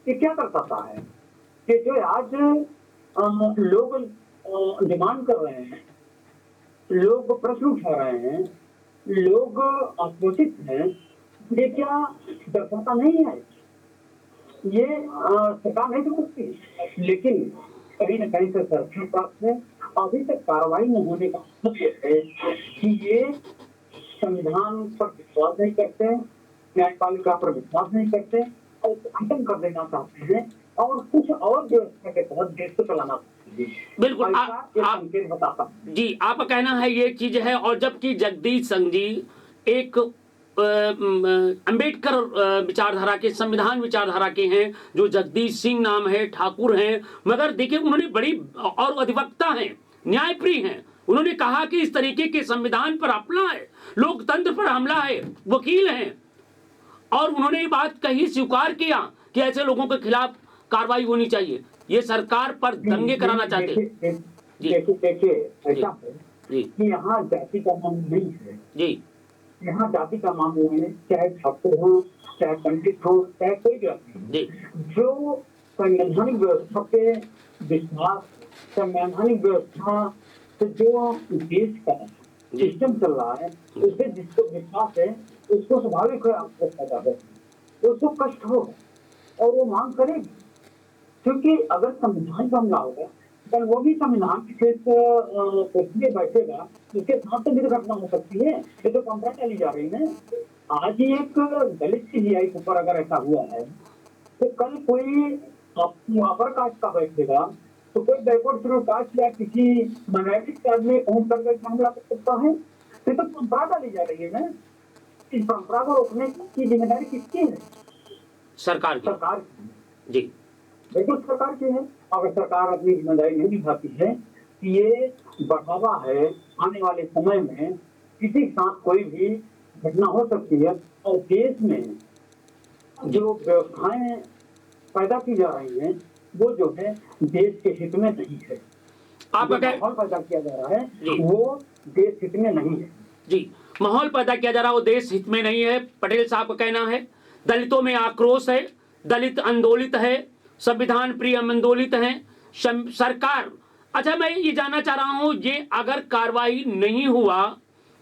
ये क्या कर सकता है कि जो आज लोग डिमांड कर रहे हैं, लोग प्रश्न उठा रहे हैं, लोग आक्रोशित हैं, ये क्या दर्शाता नहीं है? ये सरकार नहीं कर सकती, लेकिन कहीं न कहीं से संरक्षण प्राप्त है। अभी तक कार्रवाई न होने का मतलब ये है कि ये संविधान पर विश्वास नहीं करते, न्यायपालिका पर विश्वास नहीं करते और खत्म कर देना चाहते हैं और कुछ और व्यवस्था के तहत देश को चलाना चाहते हैं। बिल्कुल, संकेत बताता जी, आपका कहना है ये चीज है। और जबकि जगदीश सिंह जी एक अंबेडकर विचारधारा के, संविधान विचारधारा के हैं, जो जगदीश सिंह नाम है, ठाकुर हैं, मगर देखिए उन्होंने बड़ी और अधिवक्ता हैं, न्यायप्रिय हैं, उन्होंने कहा कि इस तरीके के संविधान पर हमला है, लोकतंत्र पर हमला है, वकील हैं, और उन्होंने ये बात कही, स्वीकार किया कि ऐसे लोगों के खिलाफ कार्रवाई होनी चाहिए। ये सरकार पर दंगे कराना चाहते हैं। देखिए ऐसा है जी कि यहाँ जाति का मामला नहीं है। जी यहाँ जाति का मामला है, चाहे छात्र हो, चाहे पंडित हो, चाहे कोई व्यक्ति हो। जी जो संवैधानिक व्यवस्था पे विश्वास, संवैधानिक व्यवस्था से जो देश का सिस्टम चल रहा है, उससे जिसको विश्वास है उसको स्वाभाविक है आपको फायदा है, उसको कष्ट हो और वो मांग करेगी। क्योंकि अगर संविधान का हमला होगा कल वो भी संविधान के कुर्सी बैठेगा, उसके साथ तो भी घटना हो सकती है। ये तो परंपरा चली जा रही है। आज ही एक दलित सीबीआई के ऊपर अगर ऐसा हुआ है तो कल कोई अपर कास्ट का बैठेगा तो कोई बैकवर्ड शेड्यूल कास्ट या किसी माइनॉरिटी कास्ट में पहुंच कर हमला कर सकता है। ये तो परंपरा डाली जा रही है ना। इस परंपरा को रोकने की जिम्मेदारी किसकी है? सरकार की। जी बिल्कुल सरकार की है। अगर सरकार अपनी जिम्मेदारी नहीं निभाती है, ये बढ़ावा है आने वाले समय में किसी के साथ कोई भी घटना हो सकती है। और देश में जो व्यवस्थाएं पैदा की जा रही हैं वो जो है देश के हित में नहीं है। आपका माहौल पैदा किया जा रहा है वो देश हित में नहीं है। जी, माहौल पैदा किया जा रहा है वो देश हित में नहीं है। पटेल साहब का कहना है दलितों में आक्रोश है, दलित आंदोलित है, संविधान प्रिय आंदोलित हैं, सरकार। अच्छा, मैं ये जानना चाह रहा हूं, ये अगर कार्रवाई नहीं हुआ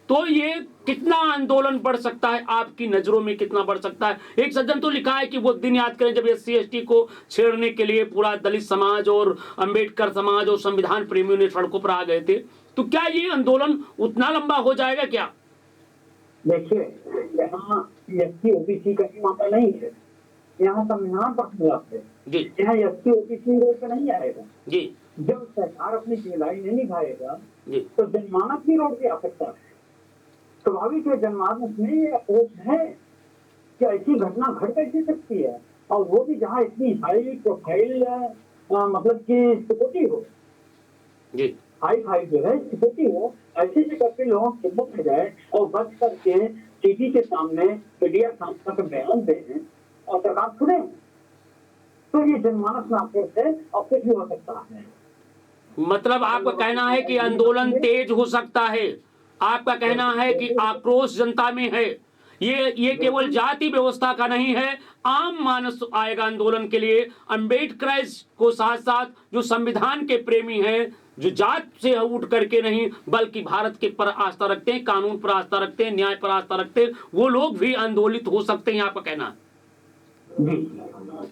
तो ये कितना आंदोलन बढ़ सकता है? आपकी नजरों में कितना बढ़ सकता है? एक सज्जन तो लिखा है कि वो दिन याद करें जब SC ST को छेड़ने के लिए पूरा दलित समाज और अंबेडकर समाज और संविधान प्रेमियों ने सड़कों पर आ गए थे। तो क्या ये आंदोलन उतना लंबा हो जाएगा क्या? देखिए, यहाँ SC OBC का मामला नहीं है, यहाँ संविधान पर खिलाफ है। यहाँ SC OBC रोड पे नहीं आएगा जी। जब सरकार अपनी जिम्मेदारी नहीं निभाएगा तो जनमानस भी रोड पे आ सकता है। स्वाभाविक है, जनमानस में ये अप्रोच है कि ऐसी घटना घट कैसे सकती है, और वो भी जहाँ इतनी हाई प्रोफाइल मतलब कि सिक्योरिटी हो जी, हाई फाई जो है सिक्योरिटी हो, ऐसे जगह पे लोगों को हिम्मत हो जाए और बच करके टीवी के सामने मीडिया सामने का बयान दें और सरकार सुने, तो ये जनमानस में अप्रोच है और कुछ भी हो सकता है। मतलब आपका कहना है कि आंदोलन तेज हो सकता है, आपका कहना है कि आक्रोश जनता में है। ये केवल जाति व्यवस्था का नहीं है, आम मानस आएगा आंदोलन के लिए। अंबेडकर को साथ साथ जो संविधान के प्रेमी हैं, जो जात से उठ करके नहीं बल्कि भारत के पर आस्था रखते हैं, कानून पर आस्था रखते हैं, न्याय पर आस्था रखते हैं, वो लोग भी आंदोलित हो सकते हैं, आपका कहना है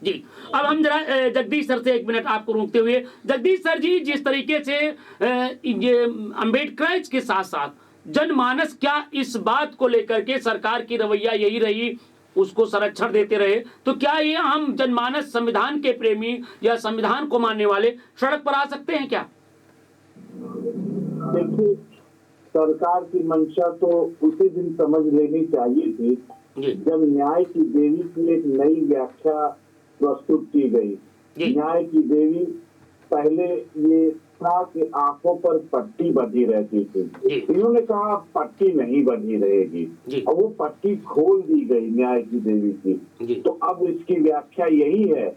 जी। अब हम जरा जगदीश सर से 1 मिनट आपको रोकते हुए, जगदीश सर जी, जिस तरीके से ये अंबेडकर के साथ साथ जनमानस क्या इस बात को लेकर के सरकार की रवैया यही रही, उसको संरक्षण देते रहे, तो क्या ये आम जनमानस संविधान के प्रेमी या संविधान को मानने वाले सड़क पर आ सकते हैं क्या? देखिए, सरकार की मंशा तो उसी दिन समझ लेनी चाहिए थी जब न्याय की देवी की एक नई व्याख्या प्रस्तुत की गई। न्याय की देवी पहले ये था कि आंखों पर पट्टी बंधी रहती थी, इन्होंने कहा पट्टी नहीं बंधी रहेगी और वो पट्टी खोल दी गई न्याय की देवी की। तो अब इसकी व्याख्या यही है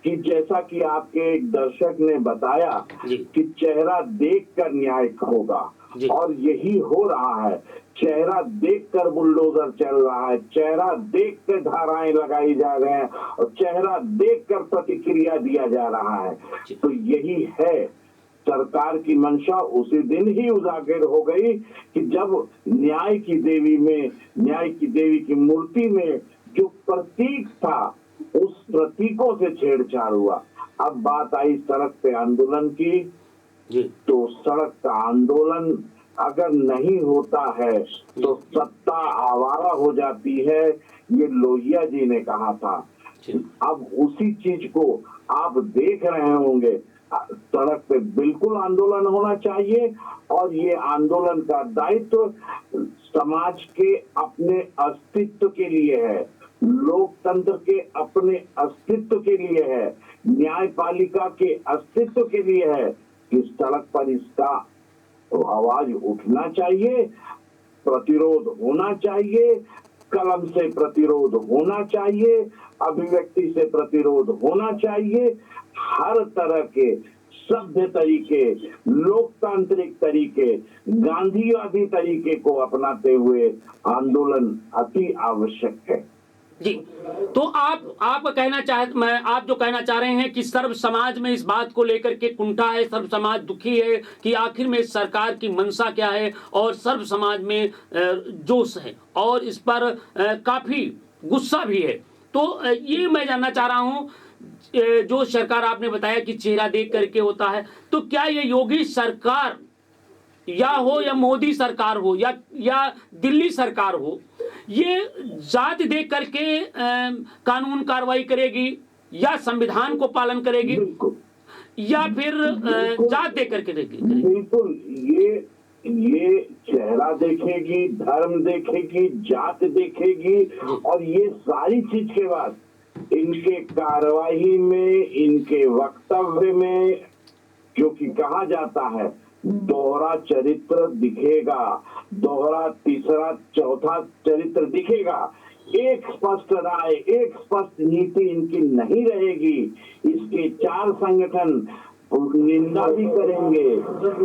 कि जैसा कि आपके एक दर्शक ने बताया कि चेहरा देखकर न्याय होगा, और यही हो रहा है। चेहरा देखकर बुलडोजर चल रहा है, चेहरा देखकर धाराएं लगाई जा रहे हैं और चेहरा देखकर प्रतिक्रिया दिया जा रहा है। तो यही है सरकार की मंशा उसी दिन ही उजागर हो गई कि जब न्याय की देवी में, न्याय की देवी की मूर्ति में जो प्रतीक था उस प्रतीकों से छेड़छाड़ हुआ। अब बात आई सड़क पे आंदोलन की, तो सड़क का आंदोलन अगर नहीं होता है तो सत्ता आवारा हो जाती है, ये लोहिया जी ने कहा था। अब उसी चीज को आप देख रहे होंगे, सड़क पे बिल्कुल आंदोलन होना चाहिए और ये आंदोलन का दायित्व समाज के अपने अस्तित्व के लिए है, लोकतंत्र के अपने अस्तित्व के लिए है, न्यायपालिका के अस्तित्व के लिए है कि सड़क पर इसका तो आवाज उठना चाहिए, प्रतिरोध होना चाहिए, कलम से प्रतिरोध होना चाहिए, अभिव्यक्ति से प्रतिरोध होना चाहिए। हर तरह के सभ्य तरीके, लोकतांत्रिक तरीके, गांधीवादी तरीके को अपनाते हुए आंदोलन अति आवश्यक है। जी, तो आप जो कहना चाह रहे हैं कि सर्व समाज में इस बात को लेकर के कुंठा है, सर्व समाज दुखी है कि आखिर में सरकार की मंशा क्या है, और सर्व समाज में जोश है और इस पर काफी गुस्सा भी है। तो ये मैं जानना चाह रहा हूं, जो सरकार आपने बताया कि चेहरा देख करके होता है, तो क्या ये योगी सरकार या मोदी सरकार हो या दिल्ली सरकार हो, ये जात देख करके कानून कार्रवाई करेगी या संविधान को पालन करेगी या फिर जात देख करके करेगी? बिल्कुल, ये चेहरा देखेगी, धर्म देखेगी, जात देखेगी, और ये सारी चीज के बाद इनके कार्रवाई में, इनके वक्तव्य में, जो कि कहा जाता है दोहरा चरित्र दिखेगा, दोहरा तीसरा चौथा चरित्र दिखेगा। एक स्पष्ट राय, एक स्पष्ट नीति इनकी नहीं रहेगी। इसके चार संगठन निंदा भी करेंगे,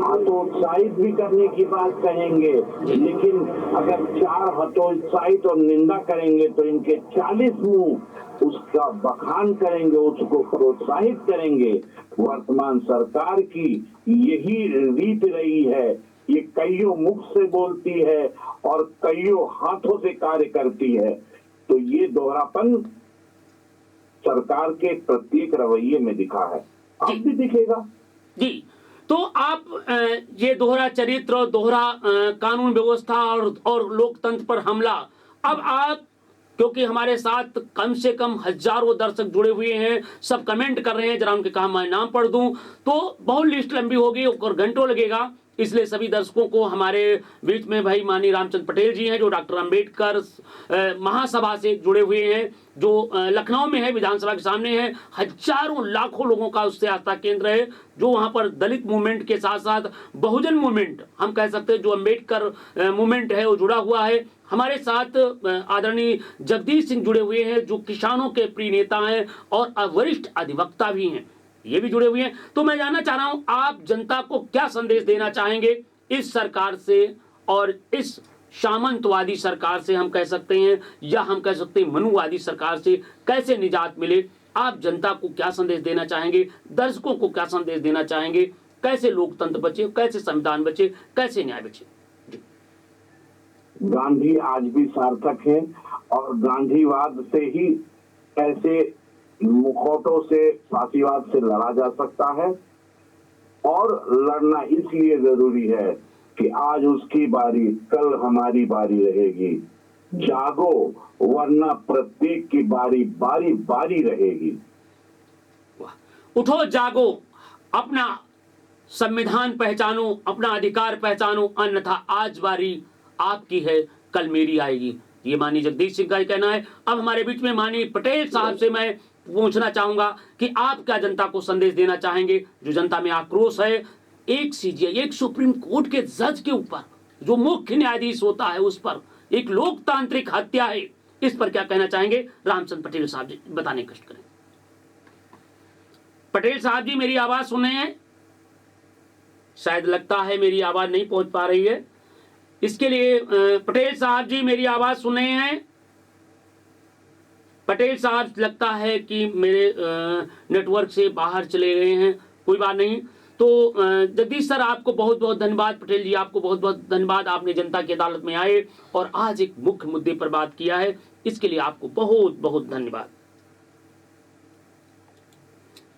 हतोत्साहित भी करने की बात कहेंगे, लेकिन अगर चार हतोत्साहित और निंदा करेंगे तो इनके 40 मुंह उसका बखान करेंगे, उसको प्रोत्साहित करेंगे। वर्तमान सरकार की यही रीत रही है, ये कईयों मुख से बोलती है और कईयों हाथों से कार्य करती है। तो ये दोहरापन सरकार के प्रत्येक रवैये में दिखा है, अब भी दिखेगा। जी, तो आप ये दोहरा चरित्र, दोहरा कानून व्यवस्था और लोकतंत्र पर हमला, अब आप, क्योंकि हमारे साथ कम से कम हजारों दर्शक जुड़े हुए हैं, सब कमेंट कर रहे हैं, जरा उनके कहा मैं नाम पढ़ दूं तो बहुत लिस्ट लंबी होगी और घंटों लगेगा, इसलिए सभी दर्शकों को हमारे बीच में भाई माननीय रामचंद्र पटेल जी हैं, जो डॉक्टर अंबेडकर महासभा से जुड़े हुए हैं, जो लखनऊ में है, विधानसभा के सामने है, हजारों लाखों लोगों का उससे आस्था केंद्र है, जो वहां पर दलित मूवमेंट के साथ साथ बहुजन मूवमेंट, हम कह सकते हैं जो अंबेडकर मूवमेंट है वो जुड़ा हुआ है। हमारे साथ आदरणीय जगदीश सिंह जुड़े हुए हैं, जो किसानों के प्रिय नेता हैं और वरिष्ठ अधिवक्ता भी हैं, ये भी जुड़े हुए हैं। तो मैं जानना चाह रहा हूं, आप जनता को क्या संदेश देना चाहेंगे इस सरकार से और इस सामंतवादी सरकार से, हम कह सकते हैं, या हम कह सकते हैं मनुवादी सरकार से कैसे निजात मिले? आप जनता को क्या संदेश देना चाहेंगे, दर्शकों को क्या संदेश देना चाहेंगे, कैसे लोकतंत्र बचे, कैसे संविधान बचे, कैसे न्याय बचे? गांधी आज भी सार्थक है और गांधीवाद से ही ऐसे मुखौटों से, फांसीवाद से लड़ा जा सकता है, और लड़ना इसलिए जरूरी है कि आज उसकी बारी, कल हमारी बारी रहेगी। जागो, वरना प्रत्येक की बारी बारी बारी रहेगी। उठो जागो, अपना संविधान पहचानो, अपना अधिकार पहचानो, अन्यथा आज बारी आपकी है, कल मेरी आएगी। ये माननीय जगदीश सिंह का कहना है। अब हमारे बीच में माननीय पटेल साहब से मैं पूछना चाहूंगा कि आप क्या जनता को संदेश देना चाहेंगे, जो जनता में आक्रोश है एक सीजीआई, एक सुप्रीम कोर्ट के जज के ऊपर, जो मुख्य न्यायाधीश होता है, उस पर एक लोकतांत्रिक हत्या है, इस पर क्या कहना चाहेंगे? रामचंद्र पटेल साहब जी बताने का कष्ट करें। पटेल साहब जी मेरी आवाज सुन रहे हैं? शायद लगता है मेरी आवाज नहीं पहुंच पा रही है, इसके लिए पटेल साहब जी मेरी आवाज सुन रहे हैं? पटेल साहब लगता है कि मेरे नेटवर्क से बाहर चले गए हैं, कोई बात नहीं। तो जगदीश सर आपको बहुत बहुत धन्यवाद, पटेल जी आपको बहुत बहुत धन्यवाद, आपने जनता की अदालत में आए और आज एक मुख्य मुद्दे पर बात किया है, इसके लिए आपको बहुत बहुत धन्यवाद।